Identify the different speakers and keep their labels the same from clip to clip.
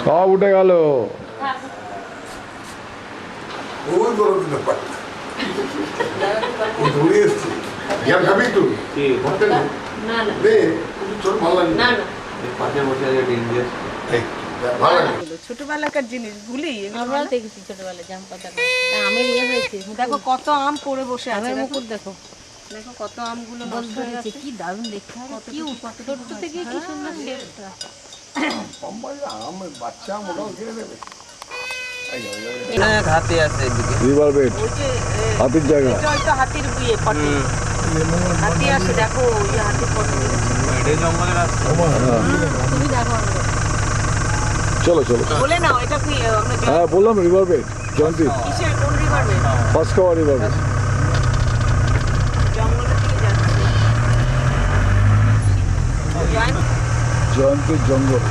Speaker 1: সব উঠে গেল।
Speaker 2: ছোটবেলাকার জিনিস ভুলি
Speaker 3: আমরা দেখেছি ছোটবেলায় জাম পাতা আমি নিয়ে হয়েছে।
Speaker 2: দেখো কত আম পড়ে বসে আছে,
Speaker 3: আমের
Speaker 2: দেখো
Speaker 3: মুকুট দেখো
Speaker 2: দেখো কত আমগুলো নষ্ট
Speaker 3: বলতে
Speaker 2: হয়ে
Speaker 3: হয়েছে
Speaker 2: গেছে।
Speaker 3: কি দারুণ দেখতে হবে, কি ছোট্ট থেকে কি সুন্দর শেপটা।
Speaker 4: হাতি আছে এদিকে,
Speaker 1: রিভার বেড,
Speaker 2: ওই যে
Speaker 1: হাতির জায়গা।
Speaker 2: এটা হয়তো হাতির বিয়ে পটে, হাতি আসে দেখো, ওই যে হাতির পটে।
Speaker 4: এটা জঙ্গলের রাস্তা।
Speaker 3: তুমি দেখো
Speaker 1: চলো চলো,
Speaker 2: বলে নাও এটা কি আমরা
Speaker 1: হ্যাঁ বললাম রিভার বেড, জয়ন্তী
Speaker 2: কিসের কোন river bed?
Speaker 1: Panchkhawa river bed.
Speaker 2: জঙ্গলের দিকে যাচ্ছে
Speaker 1: জয়ন্তীর জঙ্গল।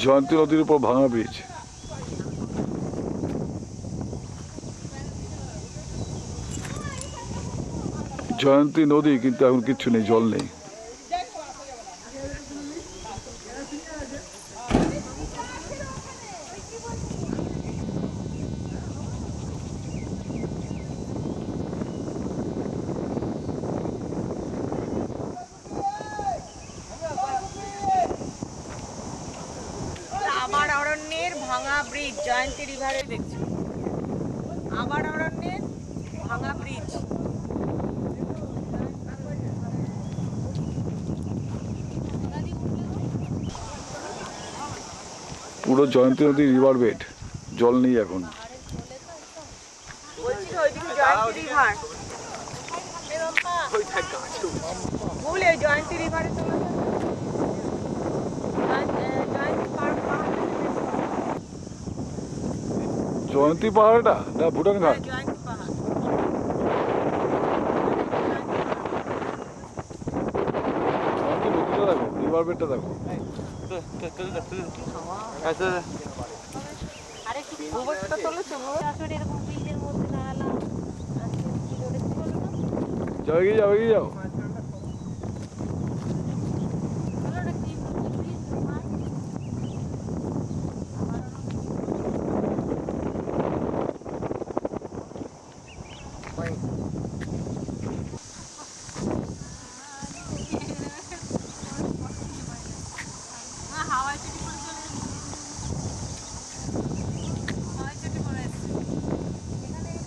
Speaker 1: জয়ন্তী নদীর উপর ভাঙা ব্রিজ। জয়ন্তী নদী কিন্তু এখন কিচ্ছু নেই, জল নেই।
Speaker 2: আবার অরণ্যের ভাঙা ব্রিজ, জয়ন্তী রিভারে দেখছি। আবার অরণ্যের ভাঙা ব্রিজ।
Speaker 1: পুরো জয়ন্তী নদী রিভার বেড, জল নেই এখন।
Speaker 2: বলছি তো ওইদিকে জয়ন্তী রিভার, ভুলে জয়ন্তী রিভারে চলে যাও। জয়ন্তী পার্ক,
Speaker 1: জয়ন্তী পাহাড়টা না ভুটান ঘাট?
Speaker 2: জয়ন্তী পাহাড়।
Speaker 1: জয়ন্তী নদীটা দেখো, রিভার বেডটা দেখো।
Speaker 3: আরে কি
Speaker 2: গোবরটা তুলেছো গো?
Speaker 3: আসলে এরকম ব্রিজের মধ্যে দাঁড়ালাম, আজকে কি করেছি বলো তো?
Speaker 1: যাও এগিয়ে যাও, এগিয়ে যাও।
Speaker 3: বলো না কি ব্রিজ তোমার?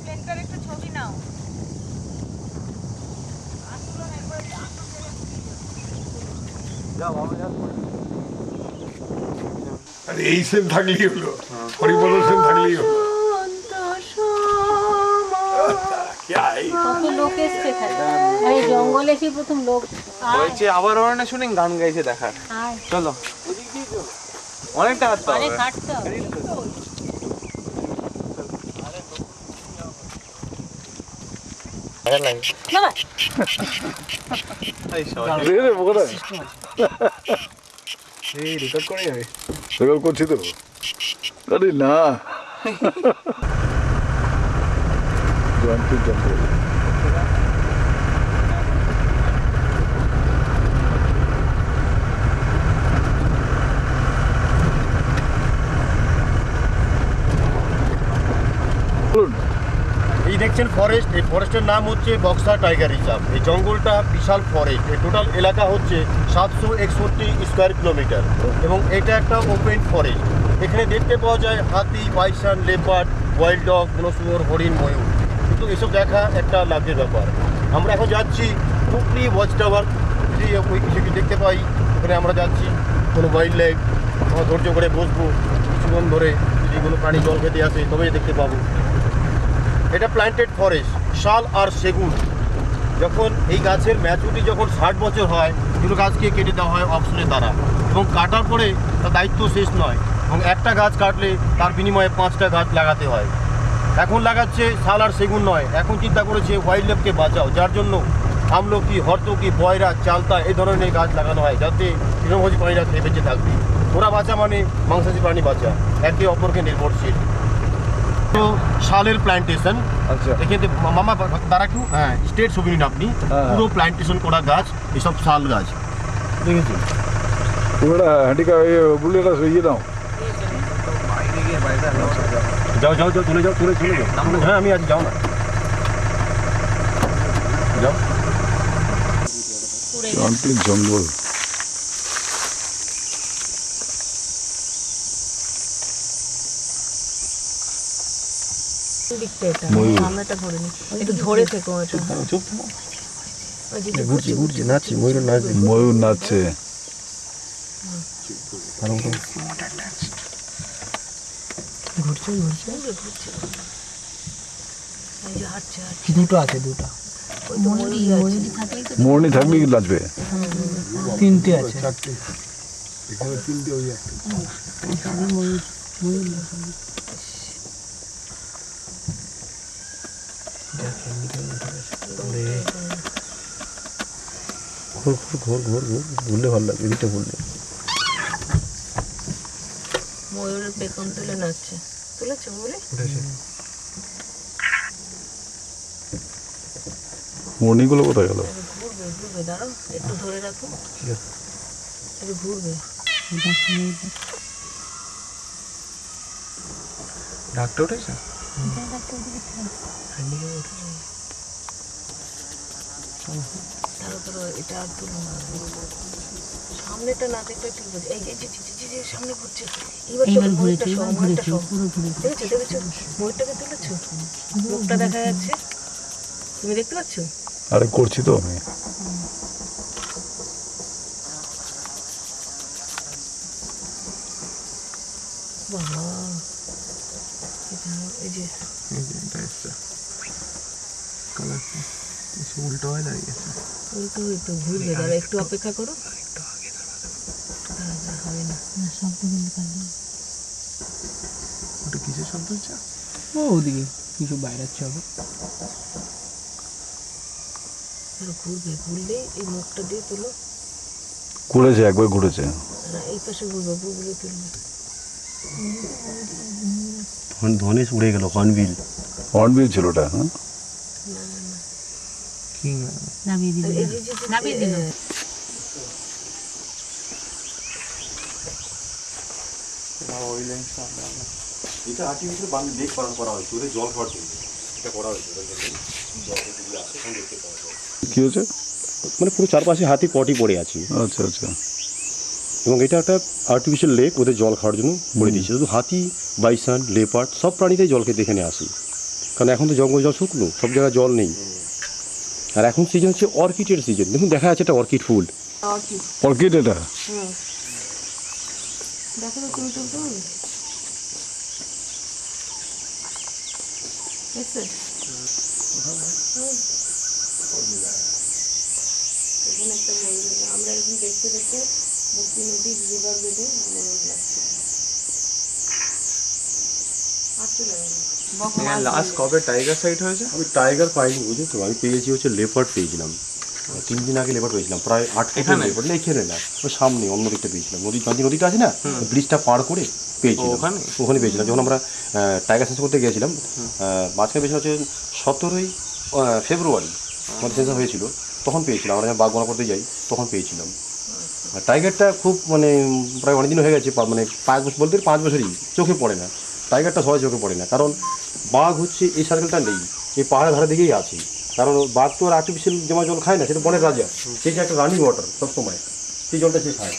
Speaker 2: প্লেনটার একটু ছবি নাও।
Speaker 5: আরে এই সেন থাকলেই হলো, হরিপদ সেন থাকলেই হলো।
Speaker 3: কত লোক এসছে এখানে, এই জঙ্গলে এসে প্রথম লোক।
Speaker 4: বলছে আবার অরণ্যে শুনে গান গাইছে দেখার।
Speaker 3: আয়
Speaker 4: চলো, অনেকটা হাঁটতে
Speaker 3: অনেক
Speaker 4: হবে।
Speaker 3: হাঁটতে হবে। বাবা,
Speaker 4: এই সবাই।
Speaker 1: রে রে কোথায়? রেকর্ড করছি তো। আরে না, জয়ন্তীর জঙ্গল। বলুন।
Speaker 6: এই দেখছেন ফরেস্ট, এই ফরেস্টের নাম হচ্ছে বক্সা টাইগার রিজার্ভ। এই জঙ্গলটা বিশাল ফরেস্ট, এই টোটাল এলাকা হচ্ছে 761 স্কোয়ার কিলোমিটার এবং এটা একটা ওপেন ফরেস্ট। এখানে দেখতে পাওয়া যায় হাতি, বাইসন, লেপার্ড, ওয়াইল্ড ডগ, বুনোশুয়োর, হরিণ, ময়ূর। কিন্তু এসব দেখা একটা লাভের ব্যাপার। আমরা এখন যাচ্ছি টুকরি ওয়াচ টাওয়ার যদি ওই কিছু দেখতে পাই, ওখানে আমরা যাচ্ছি, কোনো ওয়াইল্ড লাইফ আমরা ধৈর্য করে বসবো কিছুক্ষণ ধরে, যদি কোনো প্রাণী জল খেতে আসে তবেই দেখতে পাবো। এটা প্ল্যান্টেড ফরেস্ট, শাল আর সেগুন। যখন এই গাছের ম্যাচুরিটি যখন 60 বছর হয়, এগুলো গাছকে কেটে দেওয়া হয় অক্সিজেনের দ্বারা, এবং কাটার পরে তার দায়িত্ব শেষ নয়, এবং একটা গাছ কাটলে তার বিনিময়ে 5টা গাছ লাগাতে হয়। এখন লাগাচ্ছে শাল আর সেগুন নয়, এখন চিন্তা করেছে ওয়াইল্ড লাইফকে বাঁচাও, যার জন্য আমলকি, হর্তকি, বয়রা, চালতা এই ধরনের গাছ লাগানো হয়, যাতে তৃণভোজী প্রাণীরা খেয়ে বেঁচে থাকবে। ওরা বাঁচা মানে মাংসাশী প্রাণী বাঁচা, একে অপরকে নির্ভরশীল। তো শালের প্ল্যান্টেশন,
Speaker 1: আচ্ছা
Speaker 6: এখানে মামা তারা একটু হ্যাঁ স্টেট ছবি নিন আপনি,
Speaker 1: হ্যাঁ।
Speaker 6: পুরো প্ল্যান্টেশন করা গাছ, এসব শাল গাছ দেখেছেন।
Speaker 1: পুরোটা হ্যান্ডিক্যাপ বুলেটা ইয়ে দাও।
Speaker 6: যাও যাও যাও, চলে যাও, চলে চলে যাও। হ্যাঁ আমি আজ যাও না, যাও।
Speaker 1: জয়ন্তীর জঙ্গল।
Speaker 2: দিকটা এটা
Speaker 1: ময়ূর।
Speaker 2: সামনেটা ধরে নি, একটু ধরে থেকো এটা।
Speaker 6: চুপ
Speaker 2: ওই যে
Speaker 6: ঘুরছি ঘুরছি, নাচছি, ময়ূর নাচছি।
Speaker 1: ময়ূর নাচছে।
Speaker 2: ঘুরছে ঘুরছে ঘুরছে, এই যে হাঁটছে হাঁটছে।
Speaker 7: দুটো আছে, দুটো
Speaker 2: ওই তো ময়ূরই আছে।
Speaker 1: মোরনি থাকলে কি নাচবে?
Speaker 7: তিনটে আছে।
Speaker 6: ঘুর ঘুর ঘুর ঘুর ঘুর, ঘুরলে ভালো লাগবে, এদিকটা ঘুরলে।
Speaker 2: ময়ূরের পেখম তুলে নাচছে, তুলেছে বলে
Speaker 1: মোরনিগুলো কোথায় গেল?
Speaker 2: ঘুরবে ঘুরবে, দাঁড়াও একটু ধরে রাখো, একটু ঘুরবে।
Speaker 4: ডাকটা উঠেছে?
Speaker 2: তারপরে এটা আর তুলো না, সামনেটা না দেখলে ঠিক আছে। এই যে যে যে যে যে সামনে ঘুরছে, এবার ময়ূরটা সহ, ময়ূরটা সহ, দেখেছো দেখেছো ময়ূরটাকে তুলেছো, মুখটা দেখা যাচ্ছে, তুমি দেখতে পাচ্ছ?
Speaker 1: আরে করছি তো আমি।
Speaker 2: বাবা এটা এই যে
Speaker 4: উল্টো হয়ে দাঁড়িয়েছে।
Speaker 2: উল্টো একটু ঘুরবে, দাঁড়া একটু অপেক্ষা করো, হবে না।
Speaker 4: ওটা কিসের শব্দ হচ্ছে?
Speaker 7: ও ওদিকে কিছু বাইরাচ্ছে হবে।
Speaker 2: ঘুরবে, ঘুরলে এই মুখটা দিয়ে তুলো,
Speaker 1: ঘুরেছে, একবার ঘুরেছে।
Speaker 2: এই পাশে ঘুরবে, ঘুরলে তুলবে।
Speaker 6: ধনেশ উড়ে গেল, হর্নবিল।
Speaker 1: হর্নবিল ছিল ওটা। হ্যাঁ
Speaker 2: এই যে নামিয়ে দিল।
Speaker 6: এটা আর্টিফিশিয়াল বান্ধ লেক পালন করা হয়েছে, ওদের জল খাওয়ার জন্য এটা করা হয়েছে।
Speaker 1: কি হয়েছে?
Speaker 6: মানে পুরো চারপাশে হাতি পটি পড়ে আছে,
Speaker 1: আচ্ছা আচ্ছা।
Speaker 6: এবং এটা একটা আর্টিফিশিয়াল লেক ওদের জল খাওয়ার জন্য করে দিয়েছে। শুধু হাতি, বাইসান, লেপার্ড সব প্রাণীতেই জল খেতে এখানে আসে, কারণ এখন তো জঙ্গল জল শুকনো, সব জায়গায় জল নেই। আর এখন সিজন হচ্ছে অর্কিডের সিজন, দেখুন দেখা যাচ্ছে একটা অর্কিড ফুল।
Speaker 1: অর্কিড এটা?
Speaker 2: দেখো তো তুমি তুলতে পারবে? দেখছো? এখানে একটা ময়ূর, আমরা এখন দেখতে দেখতে মুক্তি নদী রিভার বেডে ময়ূর লাগছে। আর চলে গেল।
Speaker 4: লাস্ট কবে টাইগার সাইট হয়েছে?
Speaker 6: আমি টাইগার পাইনি, বুঝেছো, আমি পেয়েছি হচ্ছে লেপার্ড পেয়েছিলাম 3 দিন আগে। লেপার্ড পেয়েছিলাম প্রায় 8 ফুটের লেপার্ড, না এখানে না, ওই সামনে অন্য দিকটা পেয়েছিলাম, নদীটা আছে না, ব্রিজটা পার করে পেয়েছিলাম, ওখানে পেয়েছিলাম। যখন আমরা টাইগার সেন্স করতে গিয়েছিলাম, মাঝখানে পেয়েছিলাম হচ্ছে 17ই ফেব্রুয়ারি আমাদের সেন্সাস হয়েছিল, তখন পেয়েছিলাম। আমরা যখন বাঘ করতে যাই তখন পেয়েছিলাম। আর টাইগারটা খুব মানে প্রায় অনেক দিন হয়ে গেছে, মানে 5 বছর বলতে 5 বছরই চোখে পড়ে না টাইগারটা, সবাই চোখে পড়ে না, কারণ বাঘ হচ্ছে এই সার্কেলটা নেই, এই পাহাড়ের ধারে দিকেই আছে। কারণ বাঘ তো আর আর্টিফিশিয়াল জমা জল খায় না, সেটা বনের রাজা, সে যে একটা রানিং ওয়াটার সবসময়, সেই জলটা সে খায়।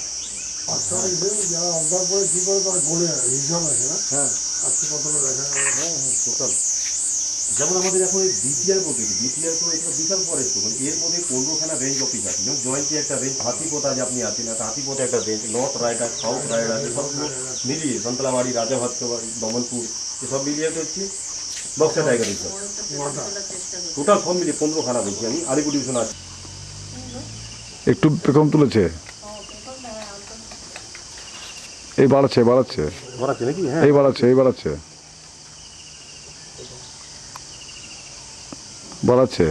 Speaker 5: যারা অবজার্ভ করে কি করে তারা বলে হিসাব আছে না?
Speaker 6: হ্যাঁ
Speaker 5: আজকে কতটা দেখা গেল।
Speaker 6: টোটাল যেমন আমাদের এখন এই বিটিআর বলতে কি বিটিআর তো এটা বিশাল ফরেস্ট মানে এর মধ্যে 15খানা রেঞ্জ অফিস আছে যেমন জয়েন্টে একটা রেঞ্জ হাতিপোতা যে আপনি আছেন একটা হাতিপোতা একটা range north rider south rider এসব মিলিয়ে সন্তলাবাড়ি রাজাভাতবাড়ি দমনপুর এসব মিলিয়ে হচ্ছে বক্সা টাইগার রিজার্ভ টোটাল সব মিলিয়ে 15খানা বলছি আমি আলিপুর ডিভিশন আছে
Speaker 1: একটু কম তুলেছে, এই বাড়াচ্ছে বাড়াচ্ছে
Speaker 6: বাড়াচ্ছে নাকি হ্যাঁ
Speaker 1: এই বাড়াচ্ছে বাড়াচ্ছে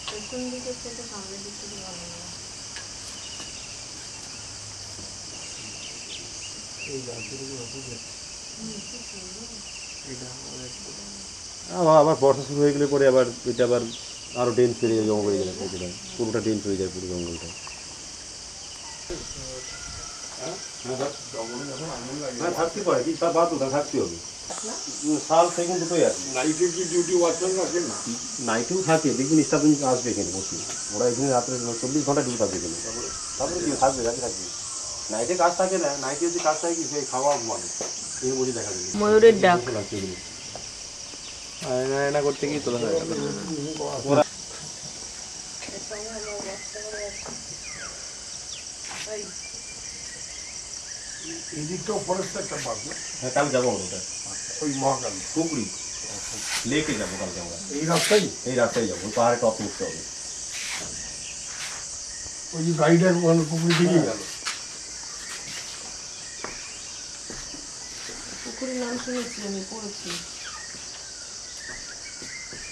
Speaker 2: পেছন দিকে থেকে সামনের দিক থেকে ভালো লাগে।
Speaker 6: আবার বর্ষা শুরু হয়ে গেলে পরে আবার এটা আবার আরো ডেন্স হয়ে যায় জঙ্গল হয়ে যায় পুরোটা ডেন্স হয়ে যায় পুরো জঙ্গলটা হ্যাঁ থাকতে পারে কি তা বাদ ওটা থাকতে হবে সাল সেগুন দুটোই আছে
Speaker 5: নাইটে কি ডিউটি ওয়াচম্যান রাখেন না?
Speaker 6: নাইটেও থাকে দেখবেন স্টাফ আসবে এখানে বসে ওরা এখানে রাত্রে 24 ঘন্টা ডিউটি থাকবে এখানে তারপরে কি থাকবে রাতে থাকবে নাইটে কাজ থাকে না নাইটে যদি কাজ থাকে কি সেই খাওয়া মানে এই বসে দেখা যাবে
Speaker 2: ময়ূরের ডাক
Speaker 4: আয়না করতে গিয়ে তোলা হয়
Speaker 5: এদিকটাও ফরেস্ট একটা পার্ক না?
Speaker 6: হ্যাঁ কাল যাবো আমরা ওটা
Speaker 5: ওই মহাকালী
Speaker 6: পুকুরি লেকে যাবো কালকে আমরা
Speaker 5: এই রাস্তায়
Speaker 6: এই রাস্তায় যাবো পাহাড়ে টপ উঠতে হবে
Speaker 5: ওই যে গাড়িটার পুকুরি দিকে গেল।
Speaker 2: পুকুরের নাম শুনেছি আমি পড়েছি,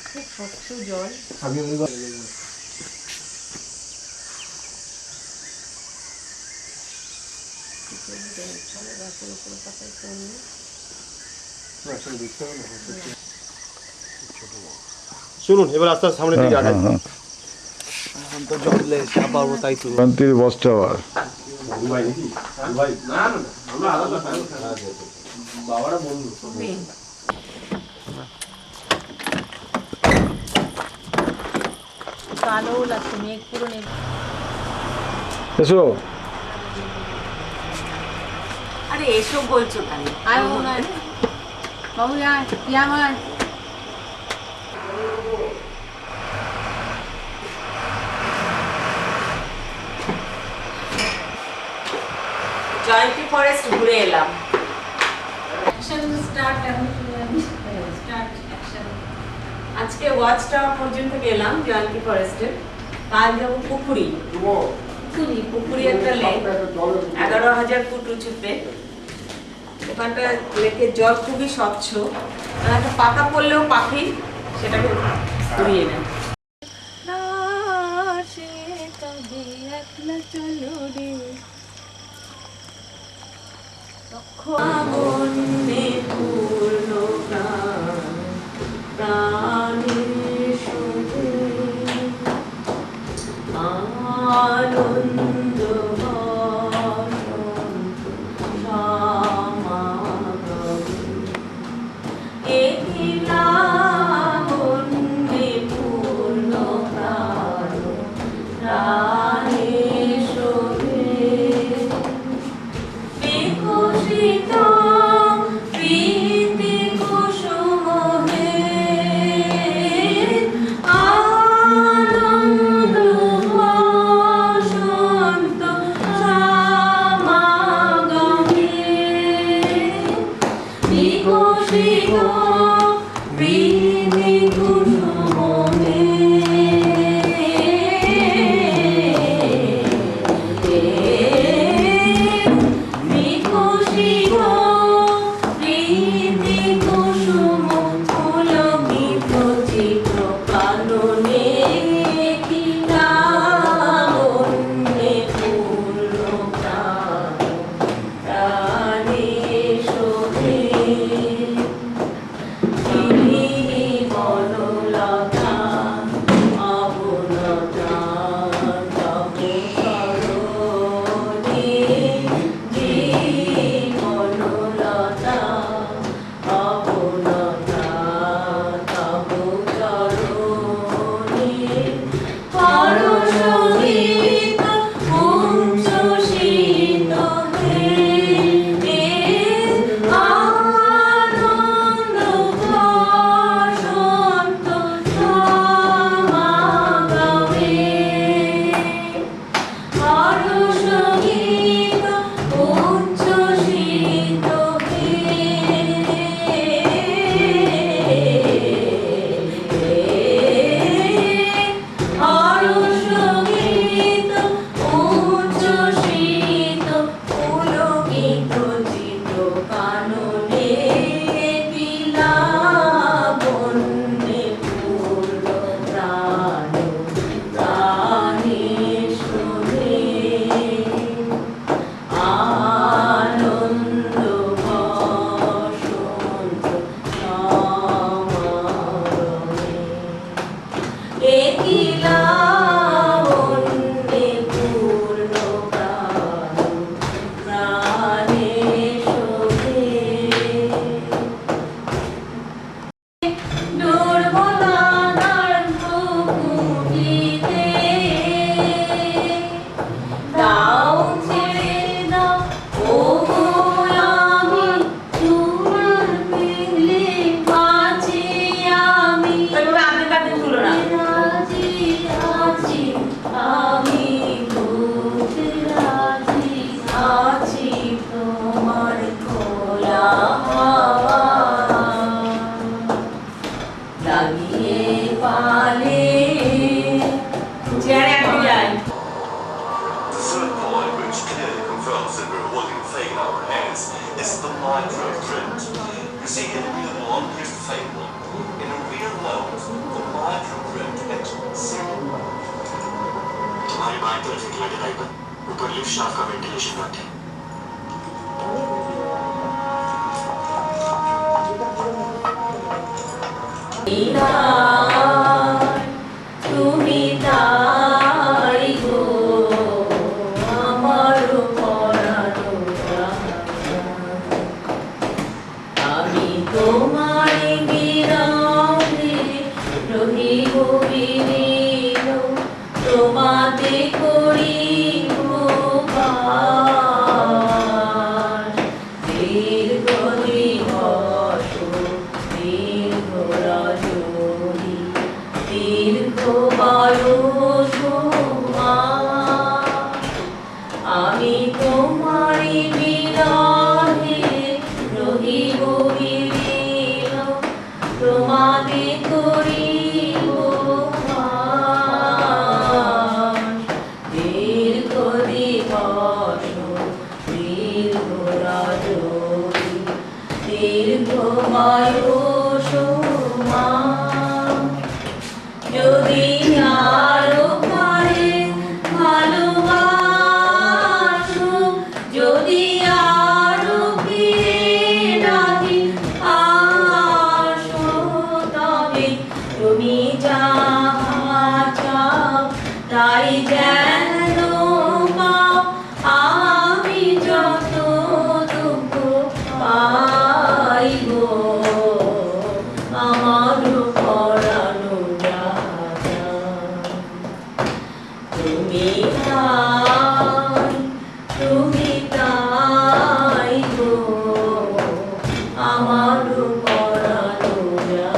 Speaker 2: খুব স্বচ্ছ জল।
Speaker 5: আমি ওই
Speaker 2: গাছের উপরে পাতায় চললে
Speaker 6: শুনুন এবার আস্তে আস্তে সামনের দিকে আগাই
Speaker 4: এখন তো জলে চাপাবো তাই তো
Speaker 1: শান্তির ওয়াচ টাওয়ার।
Speaker 6: ভাই নাকি ভাই না না আমরা আলাদা বাবারা বন্ধু
Speaker 3: কালো লাগছে, মেঘ পুরো নেই।
Speaker 1: এসো
Speaker 2: আরে এসব বলছো কেন?
Speaker 3: আয় মনে হয় বাবু আয় ইয়াম আয়।
Speaker 2: জয়ন্তী ফরেস্ট ঘুরে এলাম। আজকে ওয়াচ টাওয়ার পর্যন্ত গেলাম জয়ন্তী ফরেস্টের, কাল যাবো পুকুরি। পুকুরি একটা লেক 11,000 ফুট উঁচুতে, ওখানটা লেকের জল খুবই স্বচ্ছ, একটা পাতা পড়লেও পাখি সেটাকে ঘুরিয়ে নেয়। আনন্দ বিকশিত
Speaker 3: লাবণ্যে পূর্ণ প্রাণে শোভে দুর্বলতার বুকুটিতে দাও ছেড়ে দাও ওগো আমি তোমার পেলে আছি আমি রাজি আছি আমি বলতে রাজি আছি তোমার খোলা হাওয়া লাগিয়ে পালে চেয়ারে একটু যাই
Speaker 8: The third point, which clearly confirms that we're holding the fake in our hands, is the microprint. You see, in a real one, here's the fake one. In a real note, the microprint is zero. तुम्हारी बात तो ऐसे clear type है ऊपर lift shaft का ventilation नट है
Speaker 3: তুমি তাই গো আমার পরানো আমি তোমার বিরামে রহিব বিলীন তোমাতে করিব বাস দীর্ঘ দিবস দীর্ঘ রজনী দীর্ঘ বয়স আমি তোমারি বিরহে রহিব বিলীন তোমাতে করিব বাস দীর্ঘ দিবস দীর্ঘ রজনী দীর্ঘ বয়স যদি আরো পারে ভালোবাসো যদি আরো ফিরে ডাকি আসো তবে তুমি যাহা চাও তাই যেন পাও আমি যত দুঃখ পাইব আমার পরানো রাজা তুমি তাই গো আমার পরানো রাজা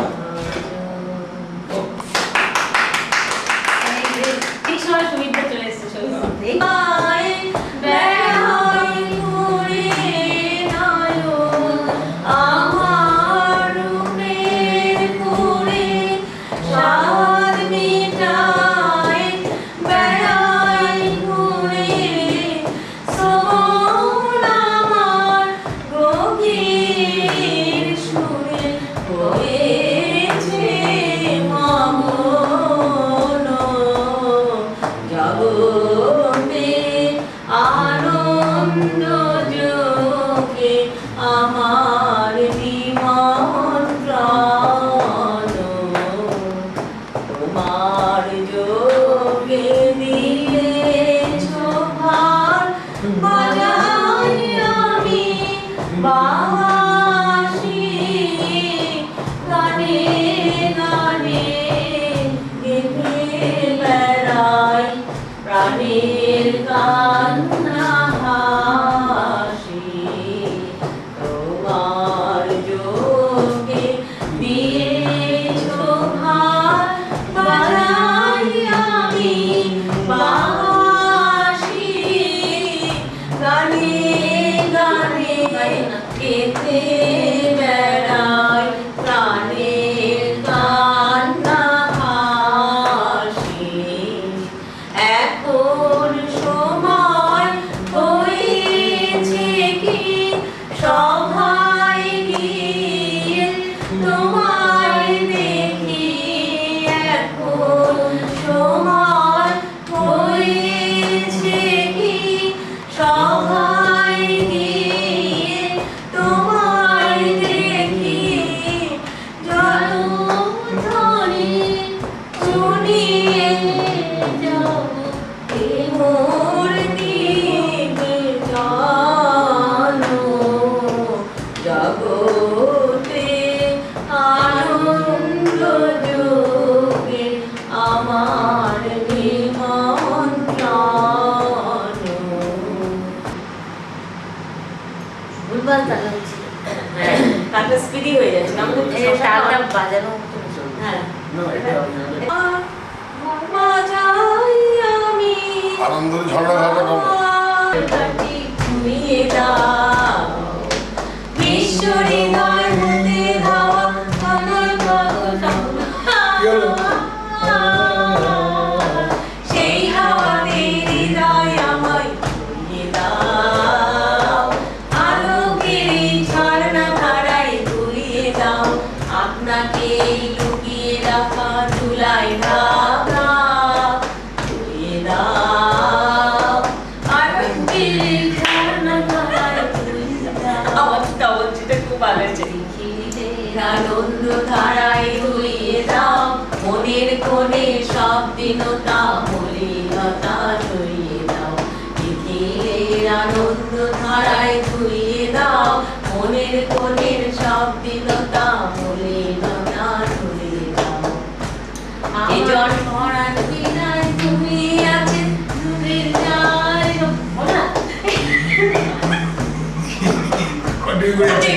Speaker 3: ঠিক সময় সুবিধা চলে এসছে সবাই আমার রূপের করে স্বাদ মিটায় বেড়াই ঘুরে
Speaker 2: গানটা স্পিডি হয়ে যাচ্ছে না আমাদের
Speaker 3: এই তালটা বাজানো
Speaker 2: হ্যাঁ
Speaker 5: আনন্দের ঝগড়া ঝগড়া কম
Speaker 2: সেই হাওয়াতে হৃদয় আমায় ঘুরিয়ে দাও আলোকের এই ঝর্ণা ধারায় ঘুরিয়ে দাও আপনাকে লুকিয়ে রাখা ঝুলাই ঢাকা ঘুরিয়ে দাও আলোকের এই ঝর্ণা ধারায় ঘুরিয়ে দাও আওয়াজটা খুব ভালো আছে আনন্দ ধারায় ধুইয়ে দাও মনের কোণে সব দিনতা মলিনতা ধুইয়ে দাও পৃথিবীর আনন্দ ধারায় ধুইয়ে দাও মনের কোণের সব দিনতা মলিনতা ধুইয়ে দাও এই জন ভরার বিনায় তুমি আছে দূরের যায়
Speaker 5: কন্টিনিউ করে